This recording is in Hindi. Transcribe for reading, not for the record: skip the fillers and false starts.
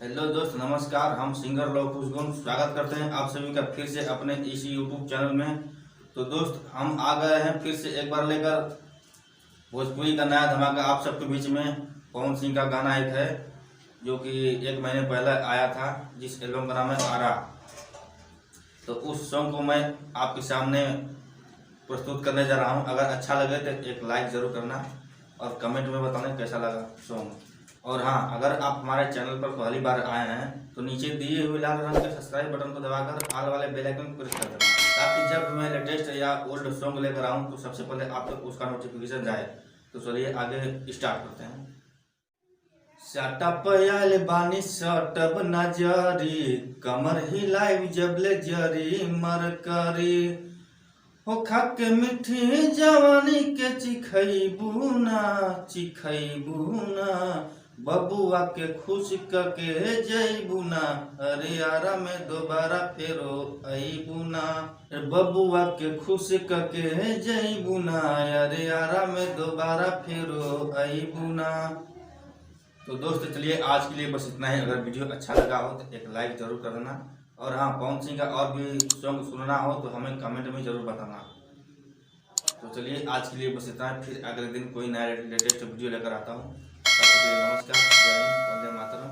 हेलो दोस्त, नमस्कार। हम सिंगर लव कुश गुण स्वागत करते हैं आप सभी का फिर से अपने इसी यूट्यूब चैनल में। तो दोस्त, हम आ गए हैं फिर से एक बार लेकर भोजपुरी का नया धमाका आप सबके बीच में। पवन सिंह का गाना एक है जो कि 1 महीने पहले आया था, जिस एल्बम का नाम है आरा। तो उस सॉन्ग को मैं आपके सामने प्रस्तुत करने जा रहा हूं। अगर अच्छा लगे तो एक लाइक ज़रूर करना और कमेंट में बताना कैसा लगा सॉन्ग। और हाँ, अगर आप हमारे चैनल पर पहली बार आए हैं तो नीचे दिए हुए लाल रंग के सब्सक्राइब बटन को दबाकर ऑल वाले बेल आइकन को प्रेस कर देना, ताकि जब मैं लेटेस्ट या ओल्ड सॉन्ग लेकर आऊँ तो सबसे पहले आप तक उसका नोटिफिकेशन जाए। तो चलिए आगे स्टार्ट करते हैं। सटपयाल बानी सटब नजरी, कमर हिलाई जबले जरी मरकरी हो खाके मीठी जवानी के चिखैबू ना बबुआ के खुश के जैबू ना। हरियारा में दोबारा फेरो अबू ना, बबुआ के खुश के जैबू ना। हरियारा में दोबारा फेरो अबू ना। तो दोस्त चलिए आज के लिए बस इतना ही। अगर वीडियो अच्छा लगा हो तो एक लाइक जरूर कर देना। और हाँ, पवन सिंह का और भी सॉन्ग सुनना हो तो हमें कमेंट में जरूर बताना। तो चलिए आज के लिए बस इतना है। फिर अगले दिन कोई नया लेटेस्ट वीडियो लेकर आता हूँ। तब तक के लिए नमस्कार, जय हिंद, वंदे मातरम।